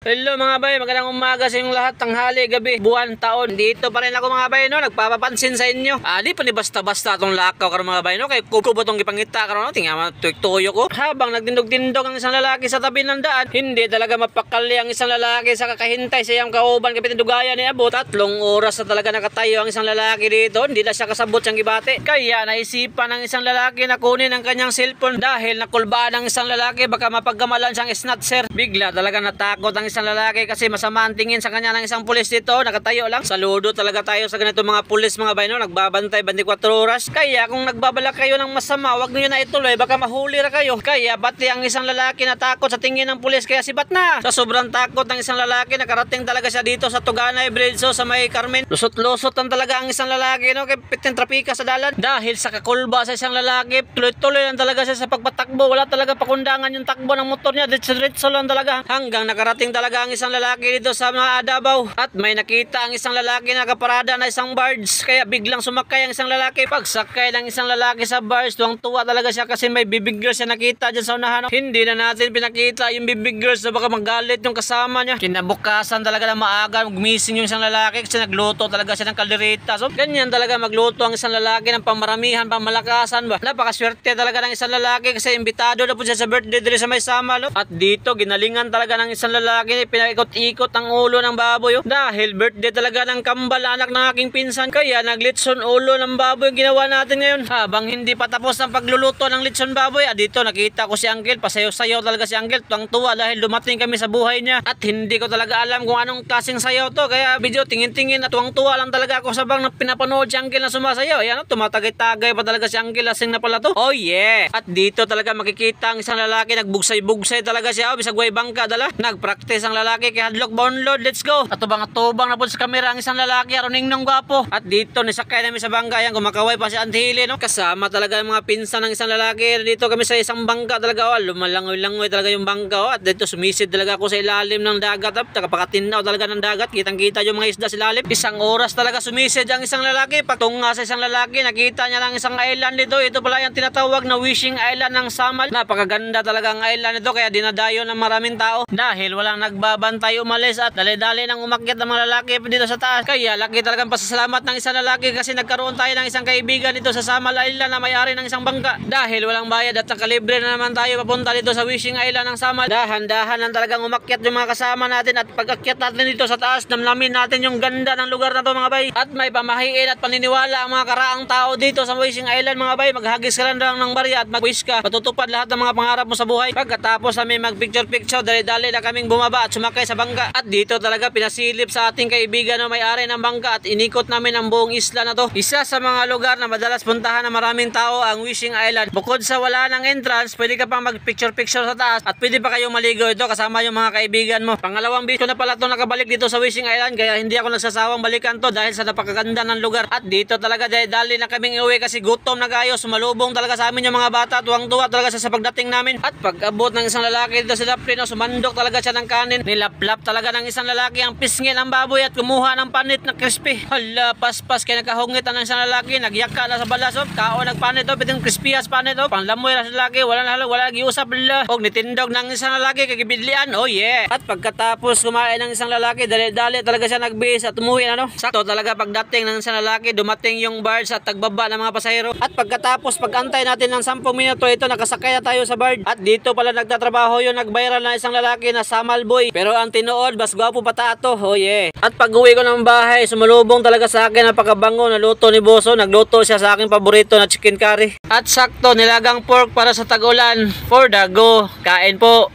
Hello mga bay, magandang umaga sa inyong lahat, tanghali, gabi, buwan, taon. Dito pa rin ako mga bay, no, nagpapapansin sa inyo. Di pa ni basta-basta itong lakaw karon mga bay, no, kay kubo itong ipangita karon, no, tingnan mo, tuyo ko. Habang nagtindog-tindog ang isang lalaki sa tabi ng daan, hindi talaga mapakali ang isang lalaki sa kakahintay sa iyang kauban kay pitindugaya ni abot. 3 oras na talaga nakatayo ang isang lalaki dito, hindi na siya kasabot siyang gibate. Kaya naisipan ng isang lalaki na kunin ang kanyang cellphone dahil nakulbaan ang isang lalaki, baka mapagkamalan siyang snatcher. Bigla talaga natakot ang isang lalaki kasi masama ang tingin sa kanya ng isang pulis dito, nakatayo lang. Saludo talaga tayo sa ganito mga pulis mga bay, no, nagbabantay 24 oras. Kaya kung nagbabalak kayo ng masama, wag niyo na ituloy, baka mahuli ra kayo. Kaya bati ang isang lalaki natakot sa tingin ng pulis, kaya sibat na. Sa sobrang takot ng isang lalaki, nakarating talaga siya dito sa Tuganay Bridge, so sa may Carmen. Lusot-lusot lang talaga ang isang lalaki, no, kay pitin trapika sa dalan. Dahil sa kakulba sa isang lalaki, tuloy-tuloy lang talaga siya sa pagpatakbo. Wala talaga pakundangan yung takbo ng motor niya, diretso lang talaga. Hanggang nakarating talaga ang isang lalaki dito sa mga Davao. At may nakita ang isang lalaki na nakaparada na isang barge, kaya biglang sumakay ang isang lalaki. Pagsakay ng isang lalaki sa barge, tuwang-tuwa talaga siya kasi may bibig girls siya nakita dyan sa unahan. Hindi na natin pinakita yung bibig girls na baka magalit yung kasama niya. Kinabukasan talaga na maaga, gumising yung isang lalaki kasi nagluto talaga siya ng kaldereta. So ganyan talaga magluto ang isang lalaki ng pamaramihan, pamalakasan ba. Napakaswerte talaga ng isang lalaki kasi imbitado na po siya sa birthday dito sa may Samal. At dito ginalingan talaga ng isang lalaki, pinaikot-ikot ang ulo ng baboy. Dahil birthday talaga ng kambal anak ng aking pinsan, kaya naglitson ulo ng baboy yung ginawa natin ngayon. Habang hindi pa tapos ang pagluluto ng litson baboy, dito nakita ko si Uncle, pasayaw-sayaw talaga si Uncle, tuwang-tuwa dahil dumating kami sa buhay niya. At hindi ko talaga alam kung anong klaseng sayaw to, kaya video tingin-tingin at tuwang-tuwa lang talaga ako sabang na pinapanood si Uncle na sumasayaw. Ayan, tumatagay-tagay pa talaga si Uncle, lasing na pala to. Oh yeah! At dito talaga makikita ang isang lalaki, nagbugsay-bugsay talaga siya, bisag way bangka dala. Nagpractice ang lalaki kay hadlock boundload, let's go. At tubang na po sa kamera ang isang lalaki, aruning nang gwapo. At dito nisakay namin sa bangka, yan kumakaway pa si Antihili, no. Kasama talaga ang mga pinsan ng isang lalaki. Dito kami sa isang bangka talaga, lumalangoy-langoy talaga yung bangka. At dito sumisid talaga ako sa ilalim ng dagat, nakapakatinaw talaga ng dagat, kitang-kita yung mga isda sa ilalim. Isang oras talaga sumisid ang isang lalaki. Patunga sa isang lalaki, nakita niya lang isang island dito. Ito pala yung tinatawag na Wishing Island ng Samal. Napakaganda talaga ang island nito, kaya dinadayo ng maraming tao dahil walang nagbabantay umalis. At dali-dali nang umakyat ng mga lalaki dito sa taas. Kaya laki talagang pasasalamat ng isang lalaki kasi nagkaroon tayo ng isang kaibigan dito sa Samal Island na may-ari ng isang bangka. Dahil walang bayad at nakalibre na naman tayo papunta dito sa Wishing Island ng Samal. Dahan-dahan lang talagang umakyat yung mga kasama natin. At pag-akyat natin dito sa taas, namnamin natin yung ganda ng lugar na to mga bay. At may pamahiin at paniniwala ang mga karaang tao dito sa Wishing Island mga bay. Maghagis ka lang ng barya at mag-wish ka, matutupad lahat ng mga pangarap mo sa buhay. Pagkatapos namin mag-picture-picture, dali-dali na kaming bumaba at sumakay sa bangka. At dito talaga pinasilip sa ating kaibigan na may-ari ng bangka at inikot namin ang buong isla na to. Isa sa mga lugar na madalas puntahan ng maraming tao ang Wishing Island. Bukod sa wala ng entrance, pwede ka pang mag-picture-picture sa taas at pwede pa kayong maligo ito kasama yung mga kaibigan mo. Pangalawang beses ko na pala ito nakabalik dito sa Wishing Island, kaya hindi ako nagsasawang balikan to dahil sa napakaganda ng lugar. At dito talaga dali na kaming uwi kasi gutom na kayo. Sumalubong talaga sa amin yung mga bata, tuwang-tuwa talaga sa pagdating namin. At pag-abot ng isang lalaki dito sa Daplin, sumandok talaga siya ng kanin. Nilaplap talaga ng isang lalaki ang pisngil ng baboy at kumuha ng panit na crispy. Hala, paspas kaya nagkahungit ng isang lalaki, nagyaka na sa balas, kao nagpanit, pitong crispy as panit, panglamoy na sa lalaki, wala giusap nila. Og nitindog ng isang lalaki kagibidlian, oh yeah. At pagkatapos kumain ng isang lalaki, dali-dali talaga siya nagbihis at umuwi, ano. Sakto talaga pagdating ng isang lalaki, dumating yung barge at tagbaba ng mga pasahero. At pagkatapos pag-antay natin ng 10 minuto, ito nakasakay na tayo sa barge. At dito pala nagtatrabaho yung nag-viral na isang lalaki na Samal boy. Pero ang tinuod, mas gwapo pa tato, oh yeah. At pag-uwi ko ng bahay, sumalubong talaga sa akin ang pagkabango na luto ni Boso. Nagluto siya sa aking paborito na chicken curry. At sakto, nilagang pork para sa tag-ulan. For the go, kain po.